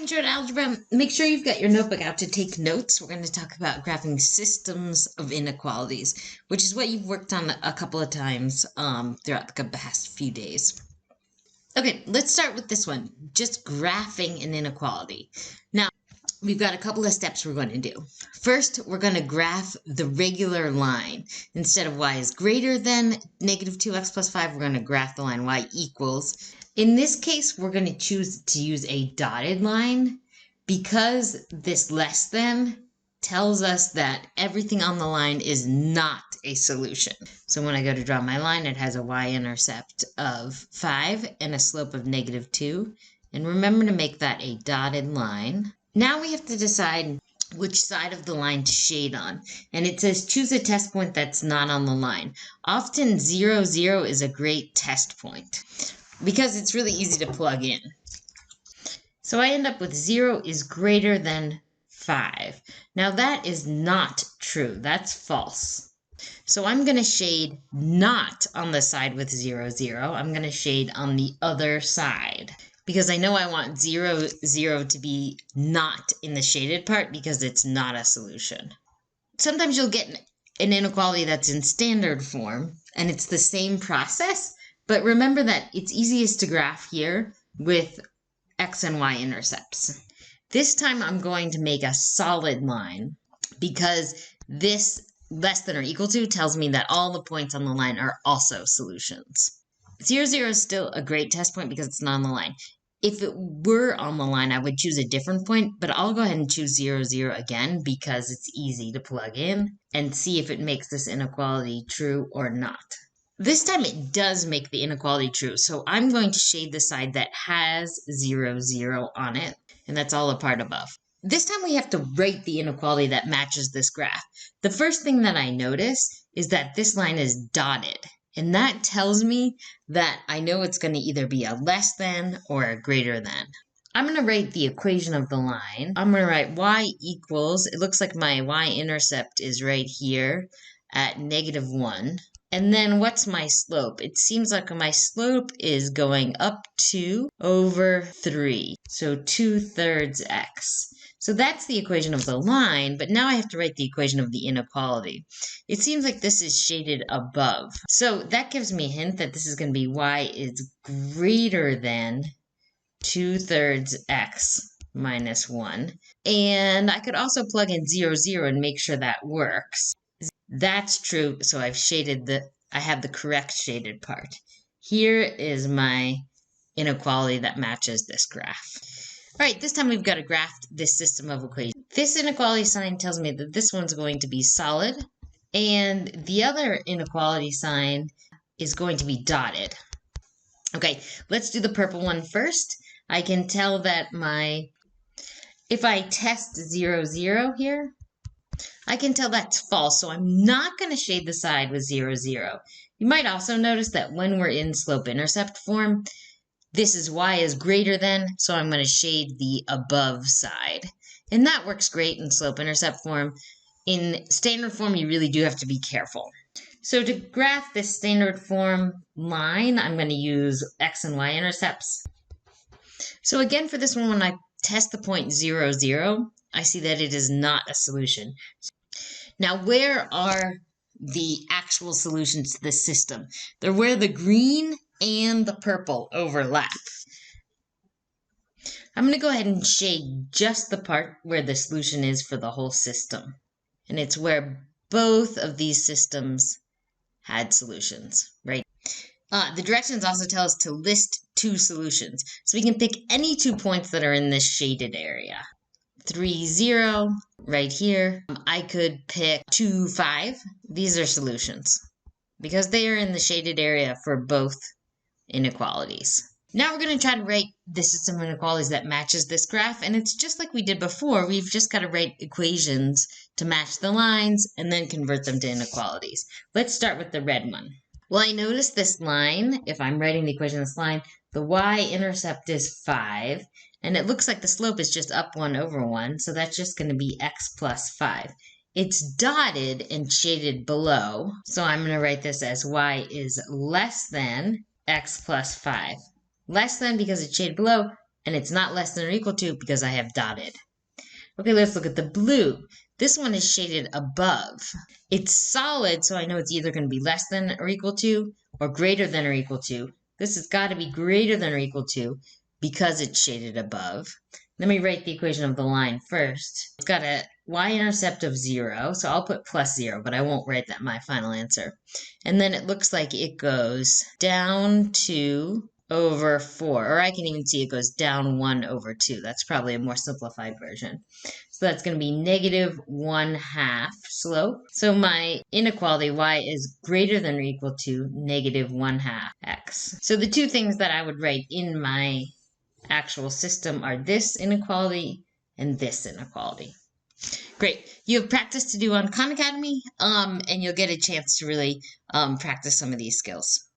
Intro to Algebra. Make sure you've got your notebook out to take notes. We're going to talk about graphing systems of inequalities, which is what you've worked on a couple of times throughout the past few days. Okay, let's start with this one, just graphing an inequality. Now, we've got a couple of steps we're going to do. First, we're going to graph the regular line. Instead of y is greater than negative 2x plus 5, we're going to graph the line y equals. In this case, we're going to choose to use a dotted line because this less than tells us that everything on the line is not a solution. So when I go to draw my line, it has a y-intercept of 5 and a slope of negative 2. And remember to make that a dotted line. Now we have to decide which side of the line to shade on. And it says choose a test point that's not on the line. Often 0, 0 is a great test point because it's really easy to plug in. So I end up with 0 is greater than 5. Now that is not true. That's false. So I'm going to shade not on the side with 0, 0. I'm going to shade on the other side because I know I want 0, 0 to be not in the shaded part because it's not a solution. Sometimes you'll get an inequality that's in standard form and it's the same process, but remember that it's easiest to graph here with x and y intercepts. This time I'm going to make a solid line because this less than or equal to tells me that all the points on the line are also solutions. 0, 0 is still a great test point because it's not on the line. If it were on the line, I would choose a different point, but I'll go ahead and choose 0, 0 again because it's easy to plug in and see if it makes this inequality true or not. This time it does make the inequality true, so I'm going to shade the side that has 0, 0 on it, and that's all a part above. This time we have to write the inequality that matches this graph. The first thing that I notice is that this line is dotted, and that tells me that I know it's going to either be a less than or a greater than. I'm going to write the equation of the line. I'm going to write y equals, it looks like my y-intercept is right here at negative 1. And then what's my slope? It seems like my slope is going up 2 over 3, so 2/3 x. So that's the equation of the line, but now I have to write the equation of the inequality. It seems like this is shaded above. So that gives me a hint that this is going to be y is greater than 2/3 x minus 1. And I could also plug in 0, 0 and make sure that works. That's true, so I have the correct shaded part. Here is my inequality that matches this graph. All right, this time we've got to graph this system of equations. This inequality sign tells me that this one's going to be solid, and the other inequality sign is going to be dotted. Okay, let's do the purple one first. I can tell that if I test 0, 0 here, I can tell that's false, so I'm not going to shade the side with 0, 0. You might also notice that when we're in slope-intercept form, this is y is greater than, so I'm going to shade the above side. And that works great in slope-intercept form. In standard form, you really do have to be careful. So to graph this standard form line, I'm going to use x and y intercepts. So again, for this one, when I test the point 0, 0, I see that it is not a solution. Now, where are the actual solutions to this system? They're where the green and the purple overlap. I'm going to go ahead and shade just the part where the solution is for the whole system. And it's where both of these systems had solutions, right? The directions also tell us to list 2 solutions. So we can pick any 2 points that are in this shaded area. 3, 0, right here. I could pick 2, 5. These are solutions because they are in the shaded area for both inequalities. Now we're going to try to write the system of inequalities that matches this graph, and it's just like we did before. We've just got to write equations to match the lines and then convert them to inequalities. Let's start with the red one. Well, I notice this line, if I'm writing the equation of this line, the y-intercept is 5, and it looks like the slope is just up 1 over 1, so that's just going to be x plus 5. It's dotted and shaded below, so I'm going to write this as y is less than x plus 5. Less than because it's shaded below, and it's not less than or equal to because I have dotted. Okay, let's look at the blue. This one is shaded above. It's solid, so I know it's either going to be less than or equal to or greater than or equal to. This has got to be greater than or equal to because it's shaded above. Let me write the equation of the line first. It's got a y-intercept of 0, so I'll put plus 0, but I won't write that my final answer. And then it looks like it goes down 2 over 4, or I can even see it goes down 1 over 2. That's probably a more simplified version. So that's going to be negative 1/2 slope. So my inequality y is greater than or equal to negative 1/2 x. So the two things that I would write in my actual system are this inequality and this inequality. Great. You have practice to do on Khan Academy, and you'll get a chance to really practice some of these skills.